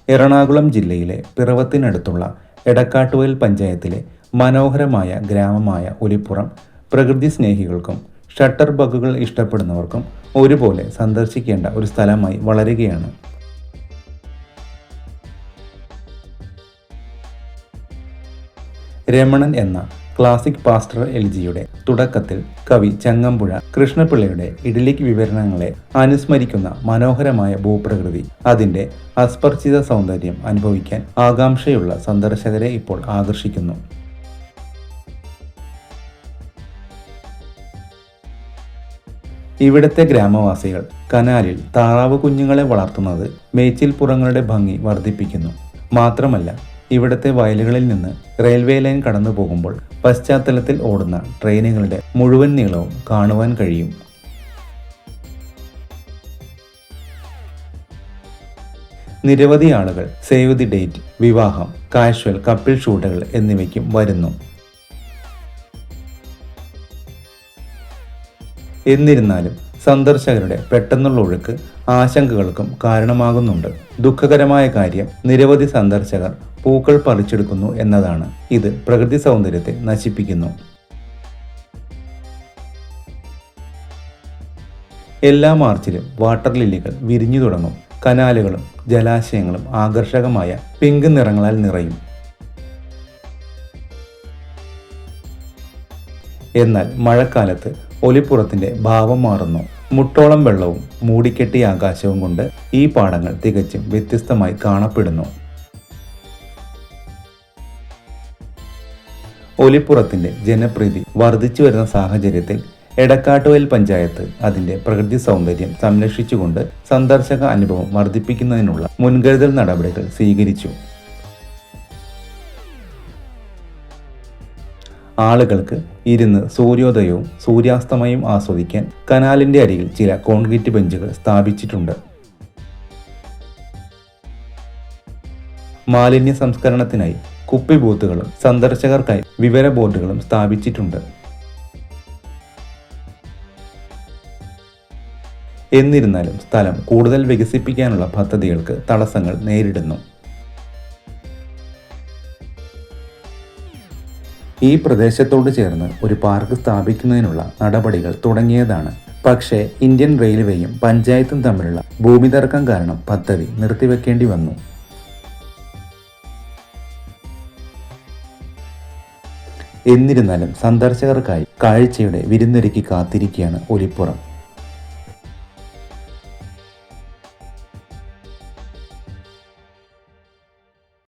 എറണാകുളം ജില്ലയിലെ പിറവത്തിനടുത്തുള്ള എടക്കാട്ടുവയൽ പഞ്ചായത്തിലെ മനോഹരമായ ഗ്രാമമായ ഒലിപ്പുറം പ്രകൃതി സ്നേഹികൾക്കും ഷട്ടർ ബഗുകൾ ഇഷ്ടപ്പെടുന്നവർക്കും ഒരുപോലെ സന്ദർശിക്കേണ്ട ഒരു സ്ഥലമായി വളരുകയാണ്. രമണൻ എന്ന ക്ലാസിക് പാസ്റ്റർ എൽജിയുടെ തുടക്കത്തിൽ കവി ചങ്ങമ്പുഴ കൃഷ്ണപിള്ളയുടെ ഇഡലിക് വിവരണങ്ങളെ അനുസ്മരിക്കുന്ന മനോഹരമായ ഭൂപ്രകൃതി, അതിൻ്റെ അസ്പർശിത സൗന്ദര്യം അനുഭവിക്കാൻ ആകാംക്ഷയുള്ള സന്ദർശകരെ ഇപ്പോൾ ആകർഷിക്കുന്നു. ഇവിടുത്തെ ഗ്രാമവാസികൾ കനാലിൽ താറാവ് കുഞ്ഞുങ്ങളെ വളർത്തുന്നത് മേച്ചിൽപ്പുറങ്ങളുടെ ഭംഗി വർദ്ധിപ്പിക്കുന്നു. മാത്രമല്ല, ഇവിടുത്തെ വയലുകളിൽ നിന്ന് റെയിൽവേ ലൈൻ കടന്നു പോകുമ്പോൾ പശ്ചാത്തലത്തിൽ ഓടുന്ന ട്രെയിനുകളുടെ മുഴുവൻ നീളവും കാണുവാൻ കഴിയും. നിരവധി ആളുകൾ സേവ് ദി ഡേറ്റ്, വിവാഹം, കാഷ്വൽ കപ്പിൾ ഷൂട്ടുകൾ എന്നിവയ്ക്കും വരുന്നു. എന്നിരുന്നാലും സന്ദർശകരുടെ പെട്ടെന്നുള്ള ഒഴുക്ക് ആശങ്കകൾക്കും കാരണമാകുന്നുണ്ട്. ദുഃഖകരമായ കാര്യം, നിരവധി സന്ദർശകർ പൂക്കൾ പറിച്ചെടുക്കുന്നു എന്നതാണ്. ഇത് പ്രകൃതി സൗന്ദര്യത്തെ നശിപ്പിക്കുന്നു. എല്ലാ മാർച്ചിലും വാട്ടർ ലില്ലികൾ വിരിഞ്ഞു തുടങ്ങും. കനാലുകളും ജലാശയങ്ങളും ആകർഷകമായ പിങ്ക് നിറങ്ങളാൽ നിറയും. എന്നാൽ മഴക്കാലത്ത് ഒലിപ്പുറത്തിന്റെ ഭാവം മാറുന്നു. മുട്ടോളം വെള്ളവും മൂടിക്കെട്ടിയ ആകാശവും കൊണ്ട് ഈ പാടങ്ങൾ തികച്ചും വ്യത്യസ്തമായി കാണപ്പെടുന്നു. ഒലിപ്പുറത്തിന്റെ ജനപ്രീതി വർദ്ധിച്ചു വരുന്ന സാഹചര്യത്തിൽ എടക്കാട്ടുവയൽ പഞ്ചായത്ത് അതിന്റെ പ്രകൃതി സൗന്ദര്യം സംരക്ഷിച്ചുകൊണ്ട് സന്ദർശക അനുഭവം വർദ്ധിപ്പിക്കുന്നതിനുള്ള മുൻകരുതൽ നടപടികൾ സ്വീകരിച്ചു. ആളുകൾക്ക് ഇരുന്ന് സൂര്യോദയവും സൂര്യാസ്തമയവും ആസ്വദിക്കാൻ കനാലിന്റെ അരികിൽ ചില കോൺക്രീറ്റ് ബെഞ്ചുകൾ സ്ഥാപിച്ചിട്ടുണ്ട്. മാലിന്യ സംസ്കരണത്തിനായി കുപ്പി ബൂത്തുകളും സന്ദർശകർക്കായി വിവര ബോർഡുകളും സ്ഥാപിച്ചിട്ടുണ്ട്. എന്നിരുന്നാലും സ്ഥലം കൂടുതൽ വികസിപ്പിക്കാനുള്ള പദ്ധതികൾക്ക് തടസ്സങ്ങൾ നേരിടുന്നു. ഈ പ്രദേശത്തോട് ചേർന്ന് ഒരു പാർക്ക് സ്ഥാപിക്കുന്നതിനുള്ള നടപടികൾ തുടങ്ങിയതാണ്. പക്ഷേ ഇന്ത്യൻ റെയിൽവേയും പഞ്ചായത്തും തമ്മിലുള്ള ഭൂമി തർക്കം കാരണം പദ്ധതി നിർത്തിവെക്കേണ്ടി വന്നു. എന്നിരുന്നാലും സന്ദർശകർക്കായി കാഴ്ചയുടെ വിരുന്നൊരുക്കി കാത്തിരിക്കുകയാണ് ഒലിപ്പുറം.